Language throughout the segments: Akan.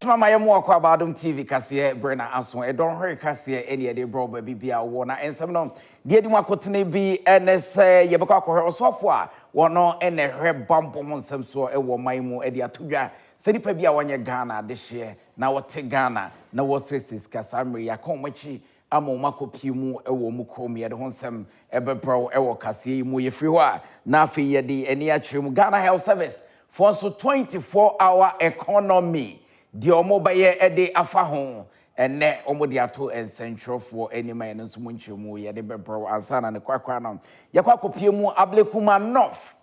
Mama yemo akwa ba Adom TV kase Brena aso e don hwe kase ene de bro ba bibia wo na ensem no de edi makotene bi enese ye bekwa akwa osofo a wono ene hwe bampo ho nsem so e wo man mu e de atodwa se nipa bia wonye Ghana de hye na wote Ghana na wo stresses kasa mri ya konmachi ama makopi mu e wo mu krom ye de ho nsem e bebro e wo kase mu ye firi ho a na afi ye de eni a twem Ghana Health Service for so 24-hour economy. The omobaye ede afa ho ene omodi ato ensentro for any man nso munchemu ye de bebro ansana ne kwakwa no ye kwakopie mu ablekuma north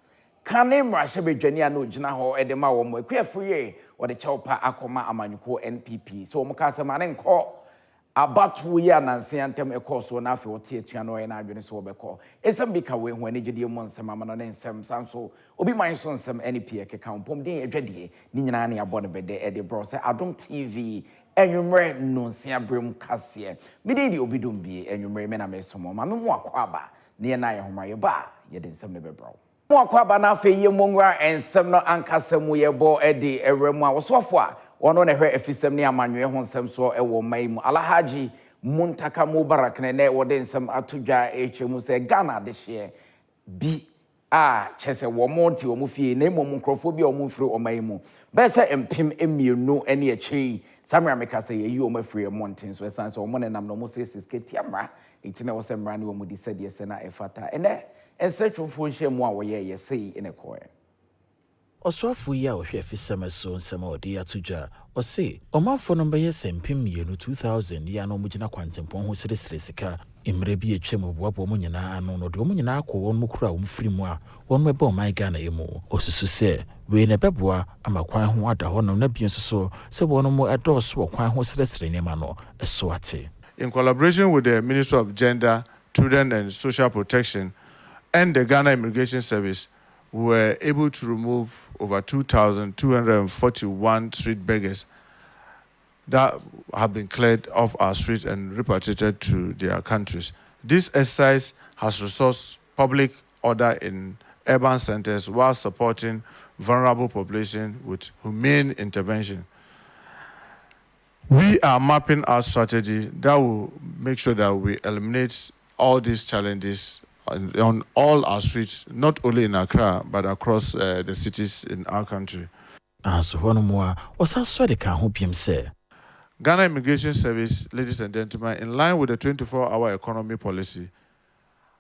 kanemra shebedwani ana ogina ho ede ma wo mo akwafuye wo de chawpa akoma amanyuko NPP so mo ka sema ne nko abatu ya nanse antem ekoso na afi wote atua no na adwene so obeko esem bika we ho ane gidie mo nsem amano ne nsem sanso obi man so nsem NP ekeka mpom den adwadie ni nyina ne abo ne bede ede bro se Adom TV enwumre no nse abrem kase mede di obi dum bi enwumre me na me somo ma me mu akwaba ne na ye homa ye ba ye de nsem ne bebro mu akwaba na afi ye monwa ensem no ankasa mu ye bo ede ewremu a wosofo a ono ne hwe efisem ne amanwe ho nsem so ewo maimu Alhaji Muntaka Mubarak ne wode nsem atodwa ehwemu se Ghana de hye bi a chese wo monti wo mufie na emom nkrofo bi o mufiri o maimu be se empem emienu ene achi samra meka se ye o mafiri monti so esan se o mo ne nam no mo se sketiamra itine wo se mra ne wo mudi se de se na efata ene ensetwofo nhye mu a wo ye sei ene koe Oswafo ya ohwe fisema so nsema odi atudwa ose omafo no beye sempim yenu 2000 ya no mugina kwantempon ho seresere sika imre bi etwem boabo mo nyina ano no do mo nyina akọ won mukura wo mfiri mu a won mebe o man Ghana emu osusu se we ne beboa amakwan ho ada ho no na bi nsoso se won mo edoso kwan ho seresere ne ma no eso ate. In collaboration with the Ministry of Gender, Children and Social Protection and the Ghana Immigration Service, we were able to remove over 2,241 street beggars that have been cleared off our streets and repatriated to their countries. This exercise has resourced public order in urban centers while supporting vulnerable population with humane intervention. We are mapping our strategy that will make sure that we eliminate all these challenges on all our streets, not only in Accra, but across the cities in our country. Ghana Immigration Service, ladies and gentlemen, in line with the 24-hour economy policy,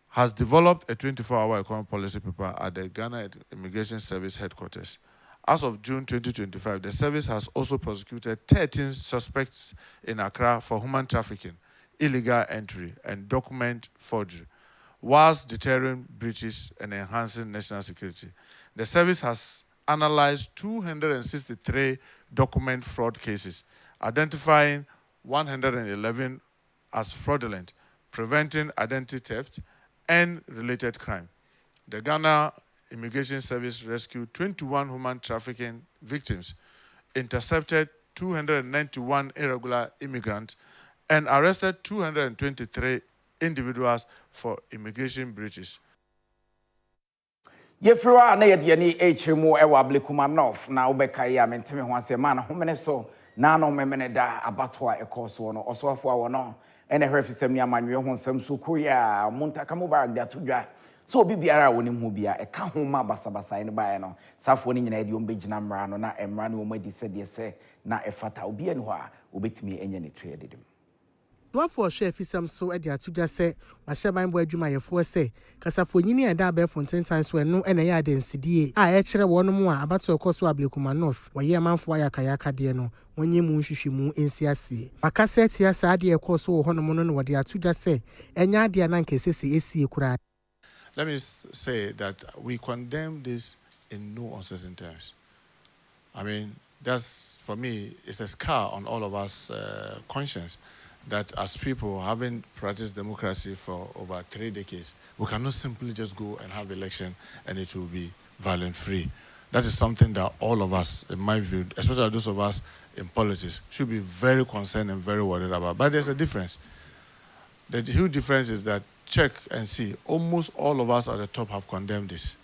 has developed a 24-hour economy policy paper at the Ghana Immigration Service headquarters. As of June 2025, the service has also prosecuted 13 suspects in Accra for human trafficking, illegal entry, and document forgery, whilst deterring breaches and enhancing national security. The service has analyzed 263 document fraud cases, identifying 111 as fraudulent, preventing identity theft and related crime. The Ghana Immigration Service rescued 21 human trafficking victims, intercepted 291 irregular immigrants, and arrested 223 individuals for immigration breaches. Yefriwa na yediani echemu ewa ablekuma north na obeka ya menteme ho asema na homene so na no memene da abatwa ekoso no osofo awo no ene hwefisem ni amanwe ho nsem so kuya Muntaka Mubarak da tudwa so obi biara woni hu bia eka ho ma basabasa ne bae no safo ni nyina edi ombegina mra no na emra ne omadi se de se na efata obi ene ho a obetimi enye ne tue dedim. Dwafo hwe fisam so ade atudwa se mahyeban bo adwuma yefo se kasafonyini enda abe fonten times we no ene ya adensidie a e kire wono mu a abato ekoso ablekuma north woye manfo ayakayaka de no wonye mu nhwehwemu ensiase makase tia sa ade ekoso wo hono no wode atudwa se enya ade na nkesese esie kura. Let me say that we condemn this in no uncertain terms. I mean, that's, for me, it's a scar on all of us conscience that as people having practiced democracy for over 3 decades, we cannot simply just go and have election and it will be violence-free. That is something that all of us, in my view, especially those of us in politics, should be very concerned and very worried about. But there's a difference. The huge difference is that, check and see, almost all of us at the top have condemned this.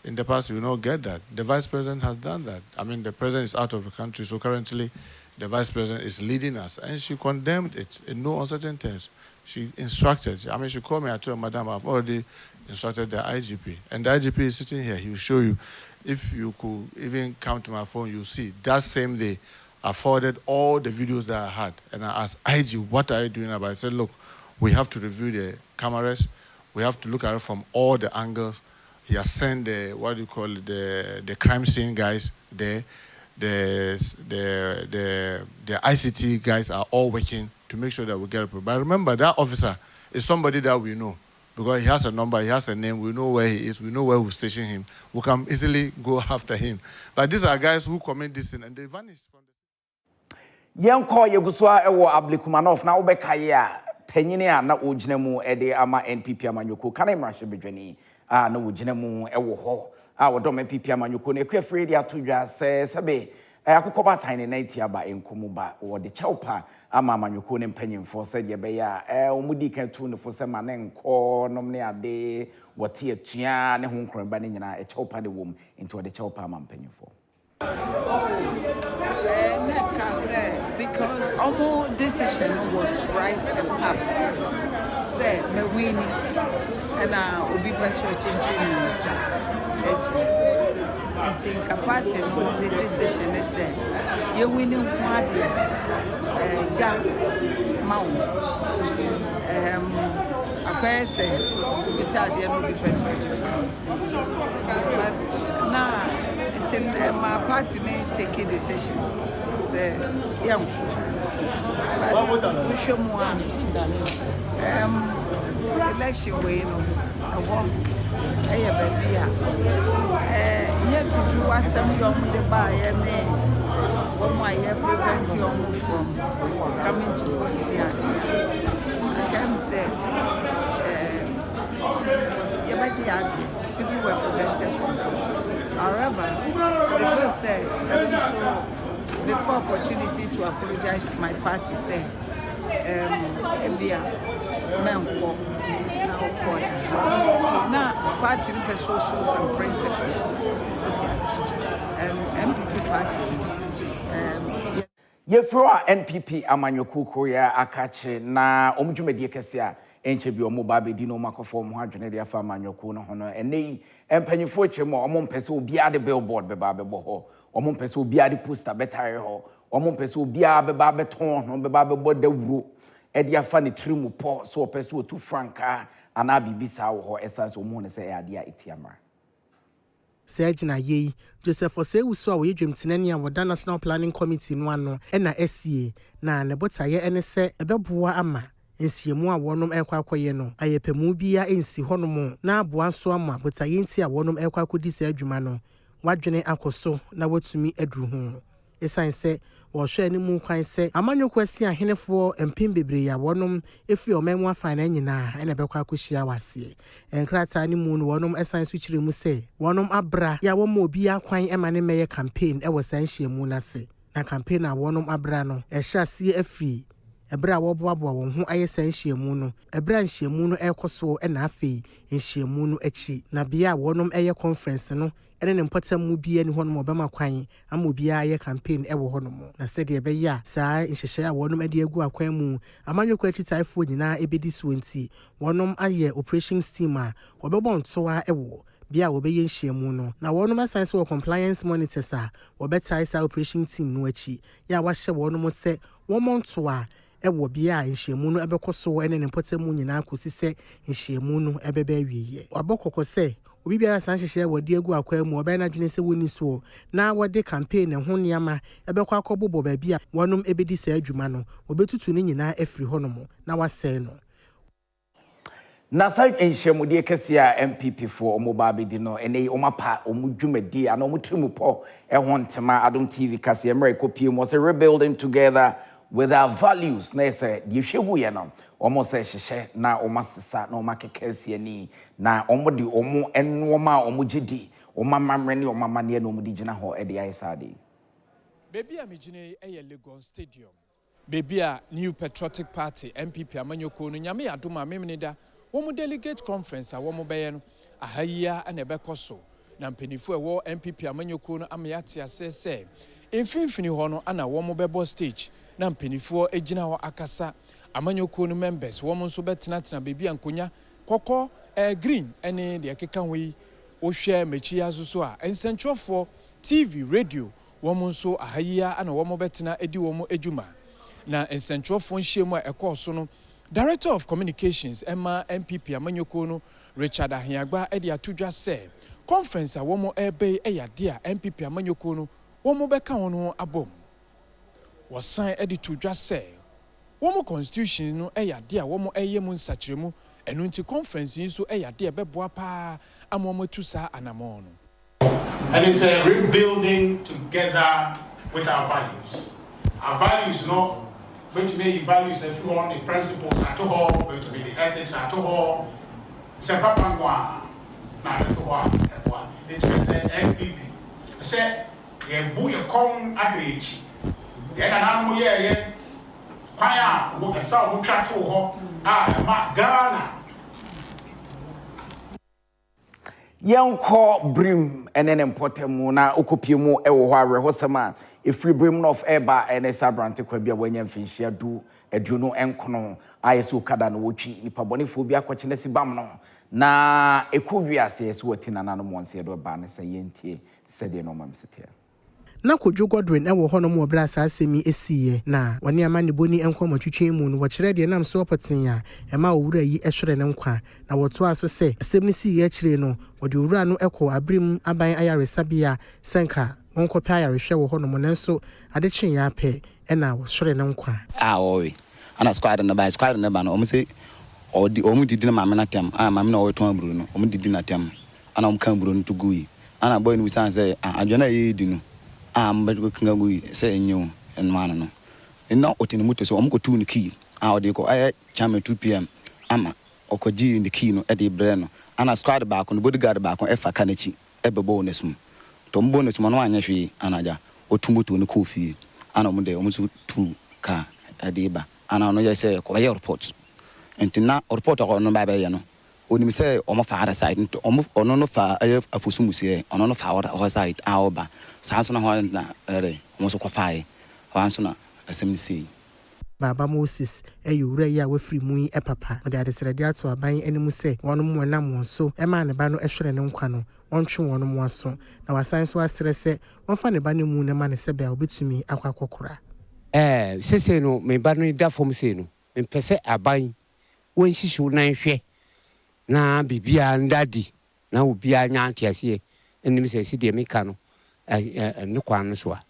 In the past, you will not get that. The vice president has done that. I mean, the president is out of the country, so currently the vice president is leading us. And she condemned it in no uncertain terms. She instructed. I mean, she called me, I told her, Madam, I've already instructed the IGP. And the IGP is sitting here. He will show you. If you could even come to my phone, you'll see. That same day, I forwarded all the videos that I had. And I asked, IG, what are you doing about it? I said, look, we have to review the cameras. We have to look at it from all the angles. He has sent the, what do you call it, the crime scene guys there. The ICT guys are all working to make sure that we get it. But remember, that officer is somebody that we know. Because he has a number, he has a name, we know where he is, we know where we station him. We can easily go after him. But these are guys who commit this sin and they vanish from the... Yanko Yeguswa ewo Ablikumanov na ubekaya penyini a na ojinemu ede ama NPP amanyoko kana imrahye bedwani a na ojinemu ewo ho a wodom NPP amanyoko na ekwe free dia todwa sebe akokoba tan ne night aba enkomu ba wode chawpa ama amanyoko ne mpanyimfo se de be ya omudi kan tu ne fo se ma ne nko nom ne ade wote atua ne ho nkron ne nyina chawpa de wom into wode chawpa ama mpanyimfo. Because our decision was right and apt. Say, me winning, and I will be persuading me. I think a party no the decision is say, you winning party, Jack Mount. A person without you no be persuaded from us. But now. In my party take a decision. Say, young, but we show more. Election way, I want a baby. Yet to do us some young the buy and what my prevent you from coming to what the idea. I can say, people were prevented from voting. However, the first said, before opportunity to apologize to my party, said, now party person shows some principle, which is MPP party. Yefro NPP amanyoko koya akache na omdwumedie kese a enche bi omo ba be di no makofo mo adwene de afa amanyoko no hono ene empanyifo chemo omo mpese obi ade billboard be ba be bo ho omo mpese obi ade poster betare ho omo mpese obi a be ba beton no be ba be bo dawuro e de afa ne trimu po so opese otu franka ana bibisa wo ho essence omo ne se e ade a etiamra. Sergeant Ye, Joseph Osewusu a Wedwemtenani a woda National Planning Committee no ano na SCA na ne botaye ene se ebeboa ama nsiemu a wonom ekwakoye no ayepemu bia ensi honom na aboa so ama botaye nti a wonom ekwakodi se adwuma no wadwene akoso na watumi aduru ho esan se wo hwe ani mu kwan se amanyoko asi ahenefo empim bebre ya wonom efi omemu afa na nyina ene bekwa akohia wase enkrata ni mu no wonom esan so kire mu se wonom abra ya wo ma obi akwan emane meye campaign e wo san hyiemu na se na campaign a wonom abra no ehyasie afri ebra wo boaboa wo ho aye san hyiemu no ebra hyiemu no ekoso na afei hyiemu no achi na bia wonom eye conference no ene ne mpota mu bia ni hono obema kwan ama bia ye campaign ewo hono mo na se de be ya saa nhyehyɛ a wonom ade agu akwan mu amanyoko achitaifo nyina ebedi so nti wonom aye operation steam a obebɔ ntoa ewo bia obeye nhyiemu no na wonom asan so compliance monitors a obetai sa operation team no achi ya wahye wonom se womo ntoa ewo bia nhyiemu no ebekoso ene ne mpota mu nyina akosi se nhyiemu no ebebe awiye abokoko se obi biara san hyehyɛ wodi agu akwa mu obe na dwene se woni so na wode campaign ho niama ebekwa akɔbobɔ ba bia wonom ebedi sa adwuma no obetutu ne nyina afiri honom na wasɛe no na sa enhyemudie kese a MPP for omoba bedi no ene omapa omudwumadi ana omutrimu po ho ntema Adom TV kase America pie mo se rebuilding together with our values na say yehwehu ye no omo se hyehye na omasesa na omakekase ani na omo de omo enoma omo gidi omamamre ne omamane na omo di gina ho e de ayesade baby a megine eye Legon Stadium baby a New Patriotic Party MPP amanyoko no nyame Adom amemneda womo delegate conference a womo beye no ahayia na ebekoso na mpanifo ɛwɔ MPP amanyɔkuo no ama yɛate ase sɛ mfimfini hɔ no ana wɔn bɛbɔ stage na mpanifo egyina hɔ akasa amanyɔkuo no members wɔn nso bɛtenatena baabi ankonya kɔkɔ green ɛne deɛ keka ho yi ohwɛ mechi asoso a nsɛntwerɛfoɔ TV radio wɔn nso ahayia ana wɔn bɛtena edi wɔn adwuma na nsɛntwerɛfoɔ nhyiamu a ɛkɔɔ so no Director of Communications Emma MPP amanyɔkuo no Richard Ahiagba ɛde atodwa sɛ conference a wɔn ɛbɛn ɛyɛ ade a MPP amanyɔkuo no wɔn bɛka wɔn ho abom wɔsan ɛde todwa sɛ wɔn constitution no ɛyɛ ade a wɔn ɛyɛ mu nsakyerɛmu ɛno nti conference yi nso ɛyɛ ade a ɛbɛboa paa ama wɔn atu saa anamɔ no. And it's a rebuilding together with our values. Our values, no, going to be values everyone, the principles at all, going to be the ethics at all. C'est pas pas moi. Na de quoi? It's just MPP. Say, ye bu ye come adwechi. Ye na na mo ye kwaya mo esa mo twa to ho. Ma Ghana. Yanko brim enen important mu na okopie mu ewo ho awrehosema efri brim of eba ene sabrante kwa bia wanya mfinhia du aduno enkono ayesu kada no wotwi nipa bonefo bi akwache na sibam no na ekowiase yesu watina nanu monse do ba ne sayentie sede no mamsetia na Kojo Godwin ewo ho no mo bra sa asemi esiye na woni amane boni enkomo twetwe mu no wo kire de nam so opoten a ema owura yi ehwere ne nkwa na woto aso se asemi si ye kire no wode owura no ekọ abrim aban ayaresabia senka wonkope ayarehwe wo ho no mo nanso ade kyen ya pe na wo hwere ne nkwa owe ana squad na ba no omo se omo didi na mame na tem mame na oweto amburu no omo didi na tem ana omo kan buru no to gui ana boy no san se adwona ye di no mbadu kangamu say enyo enmana no ina otini muto so omko tu ni key odi ko chama 2 pm ama okoji ni key no edi bre no ana squad back no bodyguard back on efa kanachi ebebo nesum to mbo nesum no anya hwe anaja otumuto ni kofi ana omde omsu tu ka edi ba ana no ye say ko ye report entina report ko no ba ye no onim say omo fa other side ono no fa afosumusie ono no fa other side aoba sanso na ho na omo so kwafai wanso na asemnisi Baba Moses eyura ya wafri mu papa de adesrede ato aban animu se wono mo na mo so e ma ne ba no ehwere ne nkwa no wontwe wono mo aso na wasan so asere se wonfa ne ba ne mu ne ma ne se ba obetumi akwakokora sese no me ba no da fom se no me pese aban wonhihyu nan hwe na bibia ndadi na obia nya antiase enim se si de meka no ne kwan so a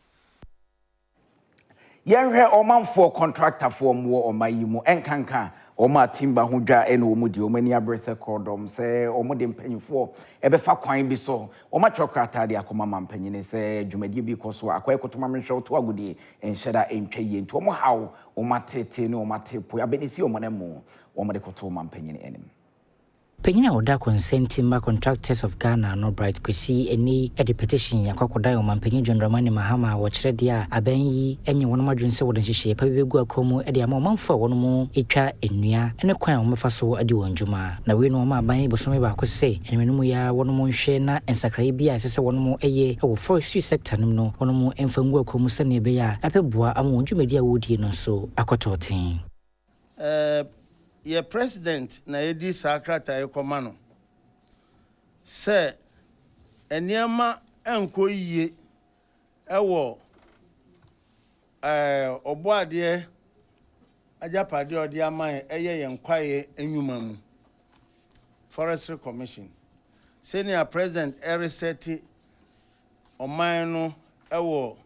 yenhwe omanfo contractor for mo omayimu enkanka oma timba ho dwa ene omu di omani abrese kodom se omu de mpanyifo ebefa kwan bi so oma chokrata de akoma mampanyine se dwumadie bi koso akoy kotoma menhwe to agudi enhyeda entwaye nti omu hawo oma tete ne oma tepo abenisi omu na mu omu de kotoma mampanyine enim Panyina oda consenting contractors of Ghana no bright kwesi any petition yakwakoda o mampanyin John Dramani Mahama wo kire dia aban yi enye wono madwense wo denhye pa begu akomu e dia mamfa wono mu etwa enua ene kwan o mefa so ade wonjuma na we no ma aban bosome ba ko se enmenum ya wono mu nhwe na ensakrai bia sese wono mu eye wo forestry sector nim no wono mu emfangu akomu sane be ya apeboa am wonjumadi a wodie no so akototen Ye president na edi sakrata e komano se eniema enko yie ewo oboade ajapade odi aman eye yenkwaye enwuma mu forestry commission senior president eriseti oman no ewo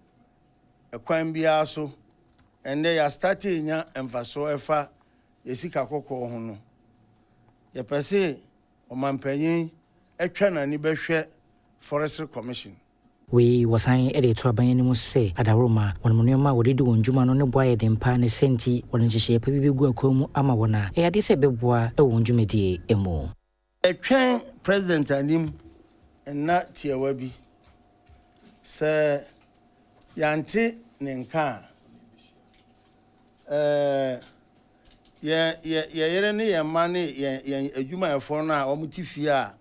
ekwan bia so ende ya start nya emfaso efa yesika kokko ho no ye pese omampanyin etwa na ni behwe forestry commission we wasan ede to aban ni mu se adaroma wonmonema wodedi wonjuma no ne boaye de mpa ne senti wonhyehyɛ pa bibegu akomu ama wona e ade se beboa e wonjumedie emu etwen president anim na tiewa bi se yante ne nka ye yere ne ye ma ne ye adwuma efo no a omuti fie a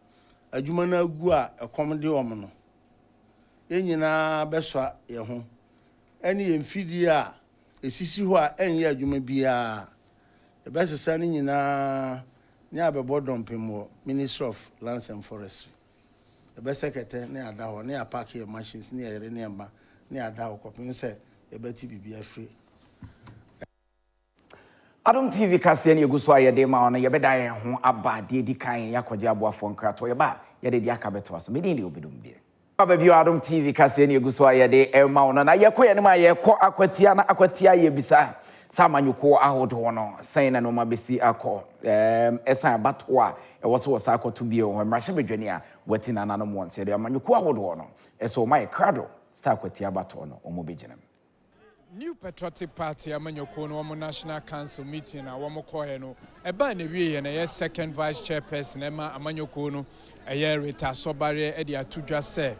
adwuma na agu a ekom de om no enyina beswa ye ho ene ye mfidi a esisi ho a enye adwuma bia e besesa ni nyina ni abebo dompemo Ministry of Lands and Forestry e besekete ni ada ho ni park your machines ni ere ni ema ni ada ho kopin se e beti bibia free. Adom TV kase ne eguso ayede ma ono yebeda ye ho abade di kan yakwaje aboafo nkrato yeba yede di aka beto aso medin de obedum bie baba bi Adom TV kase ne eguso ayede e ma ono na yekoye ne ma yekọ akwatia na akwatia ye bisa samanyuko ahodo no sen na no ma besi akọ esan bato a e woso wosa akoto bie ho mrahye bedwani a wati na nanom wonse de amanyuko ahodo no eso ma krado sa akwatia bato no omo beginam. New Patriotic Party amanyoko no wo National Council meeting na wo kohe no eba na wie na ye second vice chairperson ema amanyoko no eye Rita Sobare e de atudwa se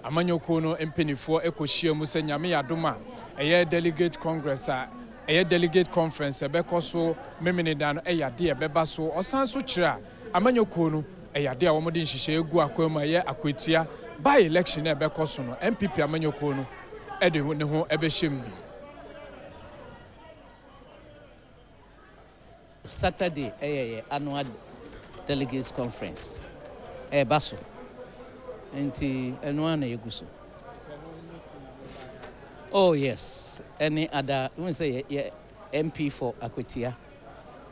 amanyoko no empenifo ekohia mu se nyame yadoma eye delegate congress a eye delegate conference ebekoso memenida no eyade ebeba so osanso kira amanyoko no eyade a wo de nhihye egu akwama ye akwetia by election ebekoso no MPP amanyoko no ede ne ho ebehiem. Saturday, annual delegates conference. Basso. And one yeguso. Oh yes. Any other? We say MP for Akwetia.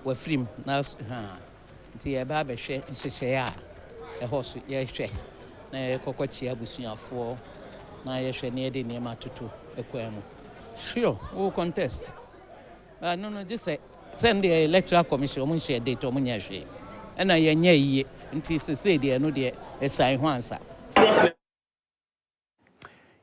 We free now. Nti eba share nhyehyɛ a ɛhɔ so yɛhwɛ na yɛkɔkɔkyia abusuafoɔ na yɛhwɛ ne yɛde nneɛma atoto ɛkwan mu. Sure, we contest. No, this send the electoral commission share date on Munyashi. And I ye until say the no de assign once.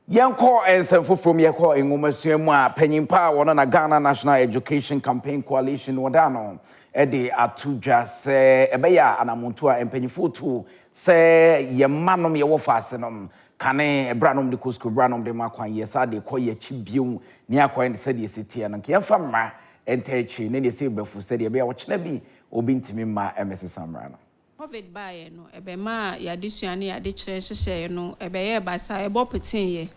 Young call and send from your call in Umasua, Penny Power on a Ghana National Education Campaign Coalition, Wadano, Eddie Atuja, say, Ebeya, and Amuntua, and Penny Futu, say, ye manum ye wafasenum, Cane, Branum de Cusco, Branum de Makwan, yes, I de Koya Chibu, Niakwa and Sedi City, and Kiafama. Entechi ne ne se befu se de be watchna bi obi ntimi ma MS Samra no COVID bae no ebe ma ya disuane ya de kire hyehye no ebe ye basa ebo petin ye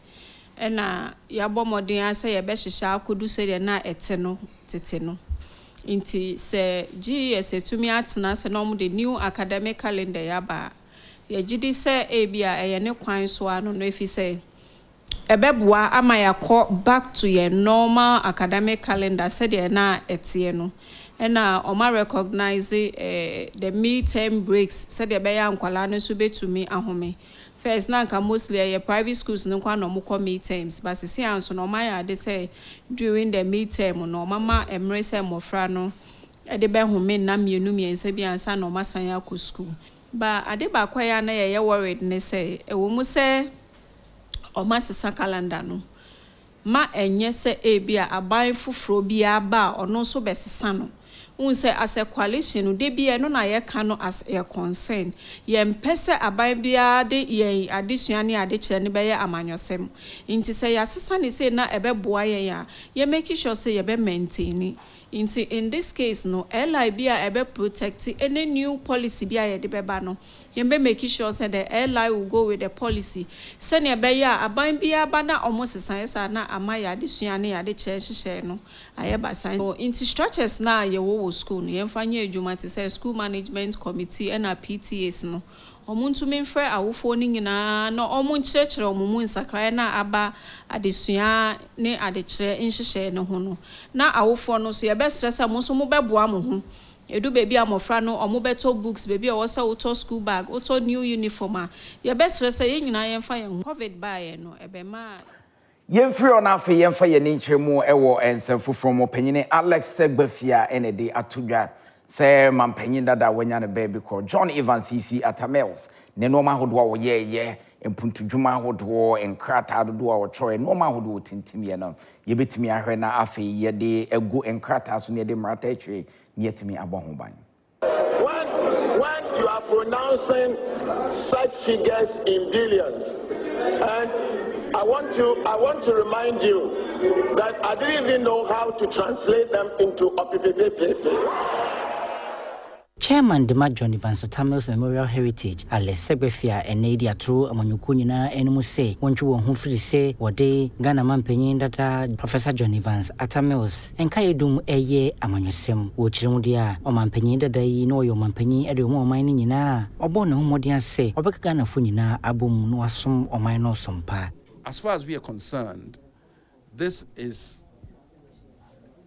na ya bomodin ase ye be hyehye akodu se de na ete no tete no nti se GS etumi atena se no mo de new academic calendar ya ba ye gidi se ebia eye ne kwan so ano no efi se ebebua ama yakọ back to your normal academic calendar said na etie no na oma recognize the midterm breaks said be ya nkwala no so betumi ahome first na nka mostly your private schools no kwa no mo midterms but sisi anso no ma ya de say during the midterm no mama emre say mofra no e de be home na mienu miense bi ansa no masan ya ko school ba ade ba kwa ya na ye worried ne say e wo mu say Oma sisa calendar no ma enye se ebia aban foforo bia ba ono so besisa no unse as a coalition no de bia no na ye ka no as a concern ye mpese aban bia de ye adesuane ade kire ne be ye amanyosem nti se ya sisa ne se na ebeboa ye ya ye make sure say ye be maintain. In this case, no, LI ebe protect any new policy be a debeba no. Yembe make sure say the LI will go with the policy. Send ya be ya aban bia bana almost science na amaya disuane ya de share no. Ayeba sign. So into structures na ye wo school no. Yemfanye adwuma te say school management committee and PTAs no. Omuntu menfre awofo ni nyina no omu nkyerɛkyerɛ omumu nsakra na aba adesua ne adekyerɛ nhyehyɛ ne ho no na awofo no so ye be stress mo so mo beboa mo ho edu baby amofra no omu beto books baby o wasa auto school bag auto new uniform ye be stress ye nyina ye mfa ye COVID bae no ebe ma yemfiri ona afi yemfa ye ni nkyeremu ewo ensefoforo mo panyine Alex Segbafia enede atudwa say mampanyin dada wanya ne baby called John Evans Fifi Atamels ne no ma hodo wo ye empuntudwuma hodo enkrata dodo wo choe no ma hodo tintimie no ye betimi ahwe na afi ye de egu enkrata so ne de mrata etwe ne yetimi abon ban. When you are pronouncing such figures in billions, and I want to remind you that I didn't even know how to translate them into OPPPP. Chairman Dema John Evans Tamils Memorial Heritage Ale Sebefia and Nadia True Amanyukunina and Muse won't you who free say what day Ghana Mampenyin data Professor John Evans Atamils and Kayedum a ye Amanyusem which Remudia or Mampenyin da day no your Mampenyin at your more mining in or born no more than say or Ghana Funina Abum no asum or minor some pa. As far as we are concerned, this is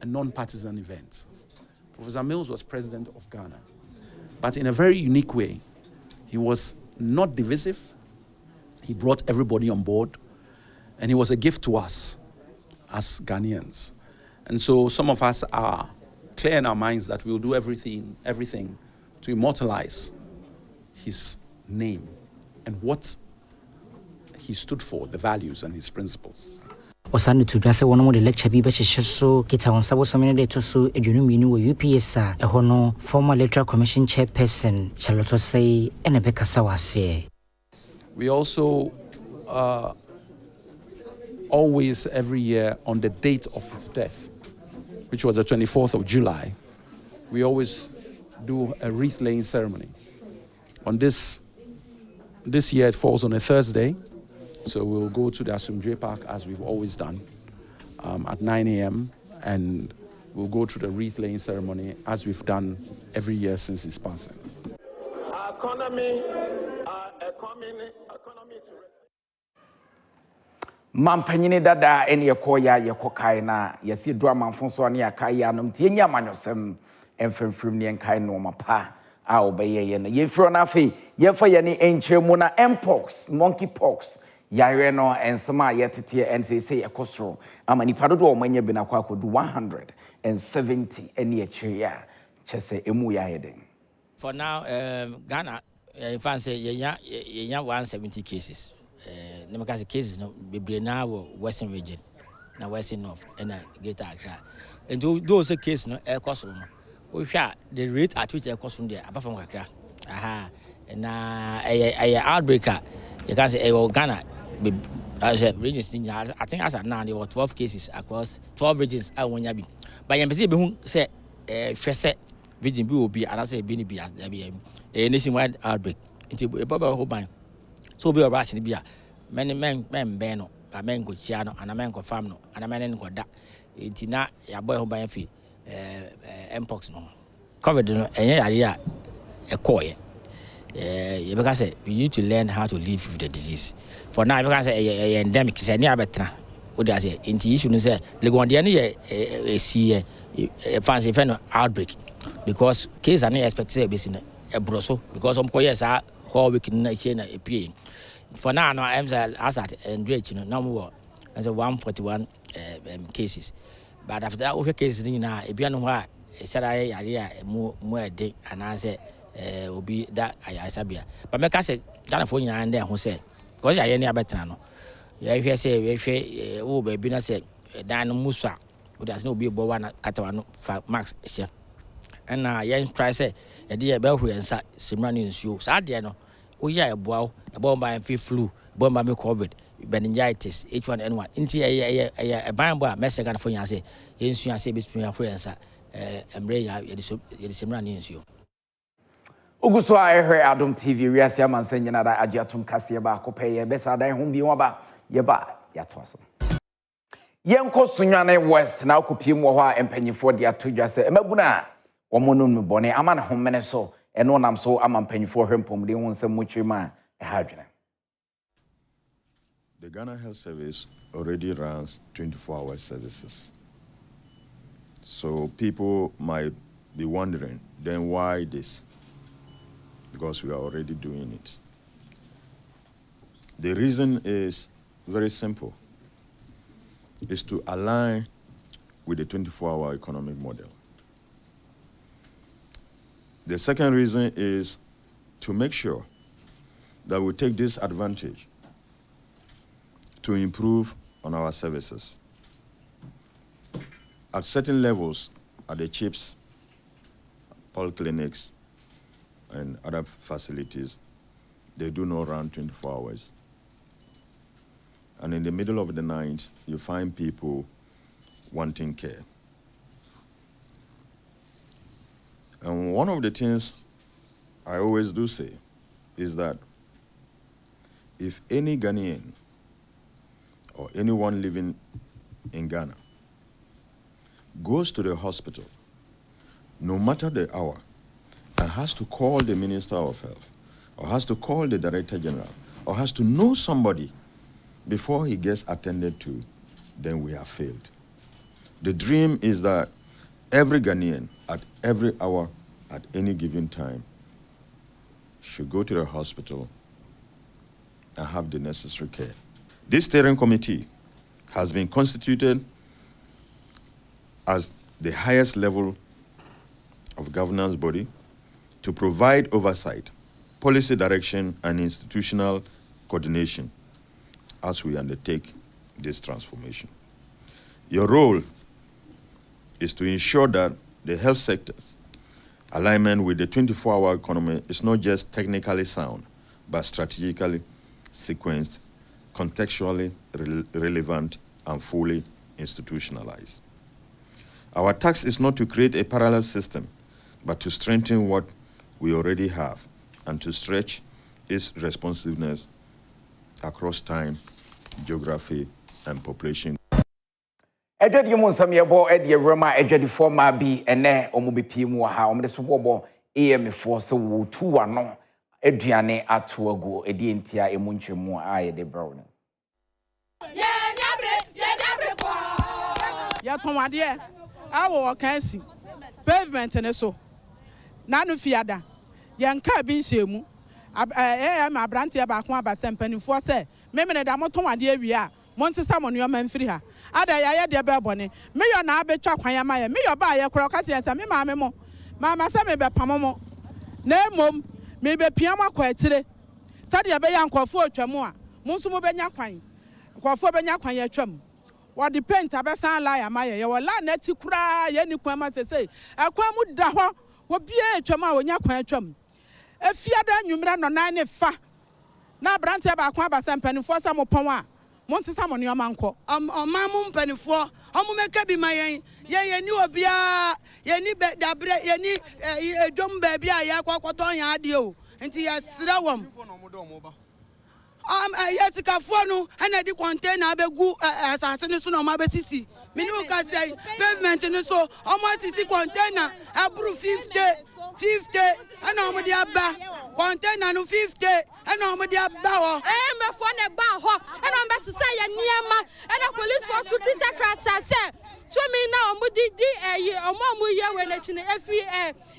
a non-partisan event. Professor Mills was president of Ghana, but in a very unique way. He was not divisive. He brought everybody on board, and he was a gift to us as Ghanaians. And so some of us are clear in our minds that we'll do everything to immortalize his name and what he stood for, the values and his principles. Osanu to dress one more lecture be so kita on sabo so many to so edunum UPS a hono former electoral commission chairperson Charlotte say and a bekasawase. We also always every year on the date of his death, which was the 24th of July, we always do a wreath laying ceremony. On this year it falls on a Thursday. So we'll go to the Asumdwe Park as we've always done at 9 a.m. and we'll go to the wreath laying ceremony as we've done every year since his passing. Our economy Mampanyini dada eni yekoya yekokai na yesi drama mfonso ne yakai anom tie nya manyosem emfemfrim ne enkai no mapa a obeye ye no yefro na afi yefa ye ne enchemu na mpox monkeypox yare no ensema yetete nsese ekosoro amani padodo o manya bi na kwa kodu 170 eni echiria chese emu ya heden. For now Ghana in fact say ye 170 cases. Because cases no be now Western region, now Western North and Greater Accra. And those cases no air cost room. We share the rate at which air cost room there apart from Accra. Aha, and a outbreaker. You can say Ghana as a region. I think as of now there were 12 cases across 12 regions. I want you, but you see, who say first region will be and I say be a nationwide outbreak. Into a bubble whole bang. So be a rushing beer. Many men beno, a man go chiano, and a man go farm no, and a man go that. It's not a boy who buy a fee, mpox no. Covered no, a coy. Because we need to learn how to live with the disease. For now, because a endemic is a near better. What I say, into issue say, Legondiani see a fancy fan outbreak because case are not expected to be a broso because some coyes are how we can chain a PA. For now, I'm at and Drake, no more as a 141 cases. But after that, over cases, if you know why, said I more day, and I said, will be that I sabia. But my cousin, California, and there who said, because I any better no. If you say, oh, baby, I said, Dan Musa, who does no be one Catawano for Max chef. And young try say, a dear Belfry and Simran in shoes. I dare no. Oh yeah, a bomb by flu, bomb by COVID, meningitis, H1N1. Into a bamboo message for you say, yes, you say between your friends, and Bray, Simran in you. Uguso I heard Adom TV, Riasia man saying that Ajatum Cassiaba, Copay, Bessa, then whom you waba, yaba, yatwaso. Yanko Sunyane West, now Kupimo and Penny for the Atuja say, Mabuna, or Monum Bonnet, Aman home meneso. And one I'm so I'm paying for him from the one some much man a hydrogen. The Ghana Health Service already runs 24-hour services. So people might be wondering, then why this? Because we are already doing it. The reason is very simple. It's to align with the 24-hour economic model. The second reason is to make sure that we take this advantage to improve on our services. At certain levels, at the CHIPS, polyclinics, and other facilities, they do not run 24 hours. And in the middle of the night, you find people wanting care. And one of the things I always do say is that if any Ghanaian or anyone living in Ghana goes to the hospital, no matter the hour, and has to call the Minister of Health, or has to call the Director General, or has to know somebody before he gets attended to, then we have failed. The dream is that every Ghanaian at every hour, at any given time, should go to the hospital and have the necessary care. This steering committee has been constituted as the highest level of governance body to provide oversight, policy direction, and institutional coordination as we undertake this transformation. Your role is to ensure that the health sector's alignment with the 24-hour economy is not just technically sound, but strategically sequenced, contextually relevant, and fully institutionalized. Our task is not to create a parallel system, but to strengthen what we already have and to stretch its responsiveness across time, geography, and population. Edward Yumusam yebo edi rema edwadi forma bi ene omubi pimu ha omde so bobo AM4 so wo tu ano aduane ato agu edi entia emunchemu a ye de brown. Ya tomade awo kansi pavement ne so nanu fiada yanka bi nhemu am abrante ba ko abasem panifo se memene da moton ade awie a montesa monyo manfiri ha ada ya ye de be bone meyo na abetwa kwan ya maye meyo ba ye kro ka tie se me maame mo mama se me be pamomo na emom me be piam akwa atire sade ya be ya nkofo atwam a monso mo benya kwan nkofo benya kwan ya twam wadi paint abesan la ya maye ye wala na ti kura ye ni kwan ma sese akwan mu da ho wo bie atwam a wonya kwan atwam efiada nwumra no nan ne fa na brante ba akwa abasem panifo sa mo pon a montesa mo ne omanko ọma mu mpanifo ọmụ meka bi ma yen ni obia yen ni dabre yen ni edwom ba bia ya kwakoto yan ade o nti ya sira wom yetikafo no na di container abegu asase ne so na ma besisi mini o ka say pavement ne so ọmọ sisi container aburu 50 ana ọmọ di aba container no 50 ana ọmọ di aba ho me fo ne ba ho ana ọmọ besisa ya niema ana police force to secretary say so me na ọmọ di ọmọ ye we na chine efi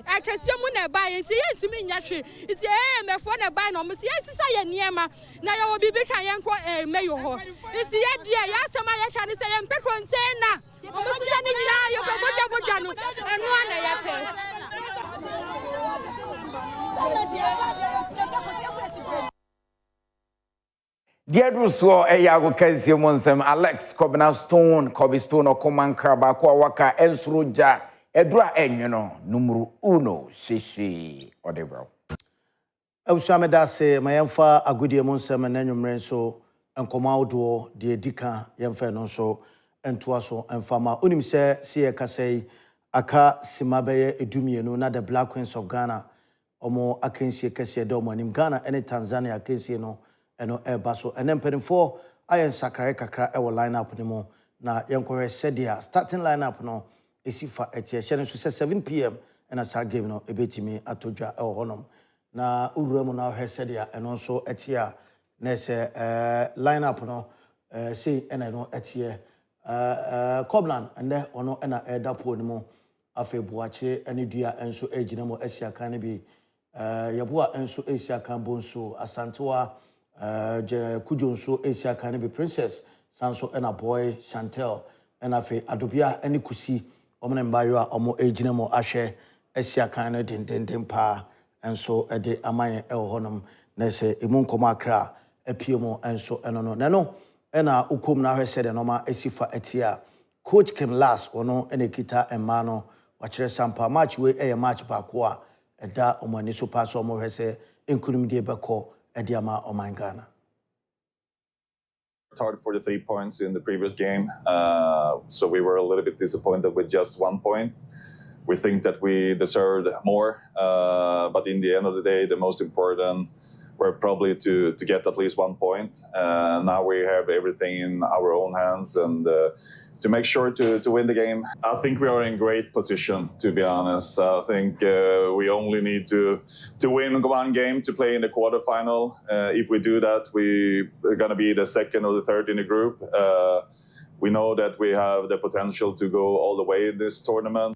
atwese mu na ba ye nti ye ntimi nya hwe nti me fo ne ba na ọmọ ye sisa ya niema na ya wo bibi twa ye nko meyo ho nti ye dia ya asema ye twa ne say ye mpe container ọmọ sisa ni nyina ye ko bodja no enu ana ya pe. Dear Russo, Eyago Kensi Monsem, Alex Kobe Stone, or Command Craba, Waka, Ensruja, Edra Enyano, numero 1, Shishi, or the bro. Eusameda say, my emfa Agudi Monsem and Enum Renso, and Comaudo, the Dika, Yemfenoso, and Tuaso, and Fama Unim se, Kase, Aka Simabe, Edumiano, not the Black Queens of Ghana, or more Akensi Kessia Domo, and in Ghana, any Tanzania, Akensi no. Eno baso and then penny for iron sakare kakra e line up no na yenkore said starting line up no esifa etie hye no so 7 p.m. and as game no ebetimi atodwa e honom na urura na hwe said eno so etie na se line up no say ena no etie Coblan and there ono ena edapo ni mo afi buache eni dua enso egina mo asia kan bi yeboa enso asia kan bonso asantewa Kujonso Asia can be Princess Sanso and a boy Chantel and a fe Adobia any kusi Oman Bayo or more aging Ashe Asia kind den pa and so a de Amaya El Honum Nese Imun Komakra a Pimo and so and no and a Ukum now said and Oma Esifa Etia coach came last or no any guitar and mano watch sampa match way a match bakwa a da Omaniso pass or more say including the Bako. Ediama Oman Ghana. Targeted for the 3 points in the previous game, so we were a little bit disappointed with just 1 point. we think that we deserved more. But in the end of the day, the most important were probably to get at least 1 point. Now we have everything in our own hands and to make sure to win the game. I think we are in great position, to be honest. I think we only need to win 1 game to play in the quarterfinal. If we do that, we're going to be the second or the third in the group. We know that we have the potential to go all the way in this tournament.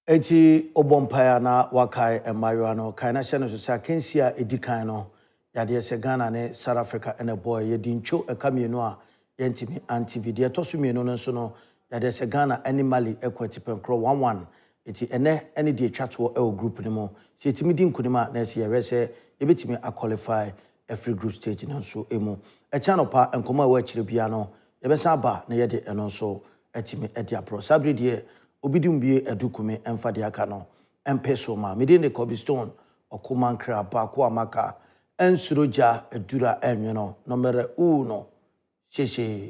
Eti obompaya na wakai emayuano kaina sheno so sa kensia edikan no yade se Ghana ne South Africa ene boy yedincho ekamienu a yentimi antibidi etosumienu no so no yade se Ghana ene Mali equity penkro 1-1 eti ene de twatwo e group ni mo se etimi di nkunima na se yewese ebetimi a qualify every group stage no so emu e channel pa enkoma wa chire bia no yebesa ba na yede eno so etimi edi apro sabri de obidum bie edukume emfade aka no empeso ma mede ne Cobblestone okumankra ba ko amaka ensuroja edura enwe no number 1 sheshe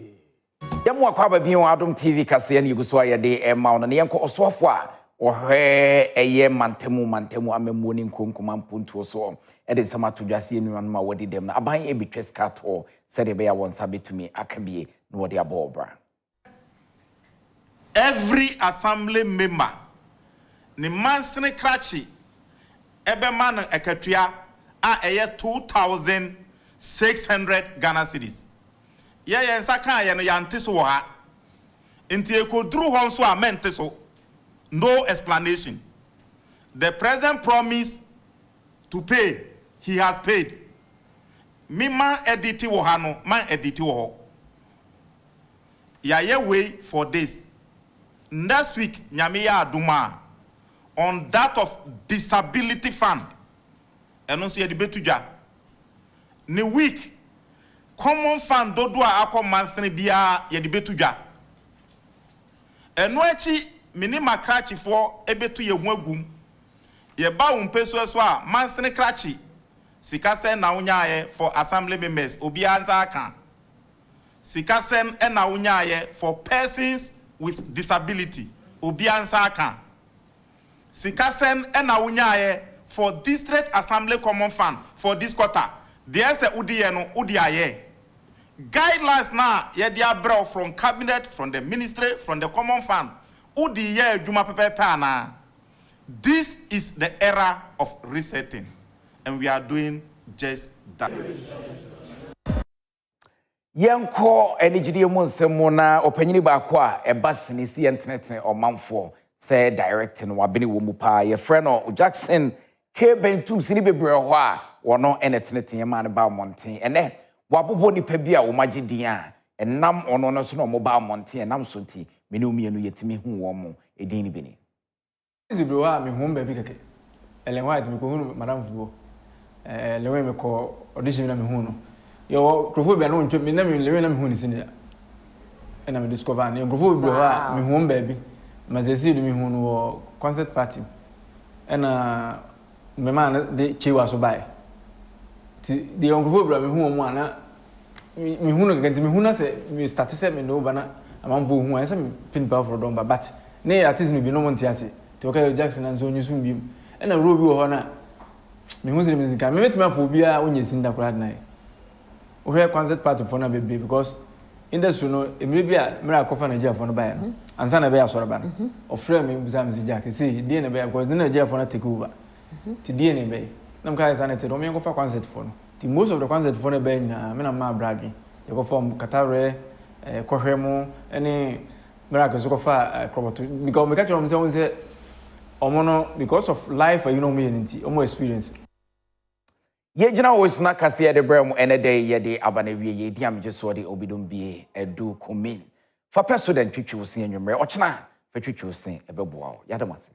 yamu akwa ba bi Adom TV kase ne yuguso ayede ema no ne yenko osofo a ohwe eye mantemu amemu ni nkonkoma mpuntu so e de sama to dwase enu ma wodi dem na aban e bitwe skato se de be ya wonsa betumi akabie no wodi abobra. Every assembly member ni mansini krachi ebe man ekatua a eye 2,600 Ghana cedis. Ye nsaka ye no yante so wo ha. Nti ekoduru hon so a mente so. No explanation. The president promised to pay. He has paid. Mi man editi wo ha no, man editi wo ho. Ya ye wait for this. Next week, Nyamiya Adoma, on that of disability fund, and also the betuja. Ni week, common fund dodua ako mansini biya yedi betuja. Enwechi minima krachi for ebetu ye mwegum. Ye ba umpeso eswa mansini krachi. Sikasen na unyaye for assembly members obiya nzaka. Sikasen na unyaye for persons with disability obiansa aka sikasen ena unyaye for district assembly common fund for this quarter there say udiye no udiaye guidelines na ye dia bro from cabinet from the ministry from the common fund udiye adwuma pepepe ana. This is the era of resetting and we are doing just that. Yanko enijidie mu nsemu na opanyini baako a ebasini si internet omanfo say directing wabeni wo mu pa ye friend no Jackson K Bentum sini bebre ho a wono internet yema ne ba monten ene wabobo nipa bi a wo magidin a enam ono no so no mo ba monten enam so nti meni umienu yetimi hu wo mo edin ni bini bebre ho a me hu ba bi keke elen white me ko hu madam fubo lewe me ko audition na me hu no yo Prof be no ntwe me na me lewe na me hu ni sini na me discover na Prof be ha me hu baby mazesi do me hu no concert party na me man de chewa so bai ti de Prof be me hu mo ana me hu no ganti me hu na se me start se me no bana amamvo hu an se me pin power for don but ne artist me bi no monti ase ti okay Jackson and so nyusum bi na ro bi wo ho na me hu se me zika me metima fo bi a onye sinda kura na we have concert party for na baby because industry no maybe a miracle for Nigeria for no buy no ansa na be asoro ba no ofre me buza me jack say die na be because the Nigeria for na take over ti die na be na mka say na te do me go for concert for no ti most of the concert for na be na me na ma bragi you go from Katare kohwemu any miracle so go for crop because me catch them say omono because of life you know me omo experience. Ye jina wosna kase de brem ene de ye de abanawie ye di am jeso de obidom bie edu kumin fa president twitwi wosen anwumre ochna fa twitwi wosen ebeboa ya damase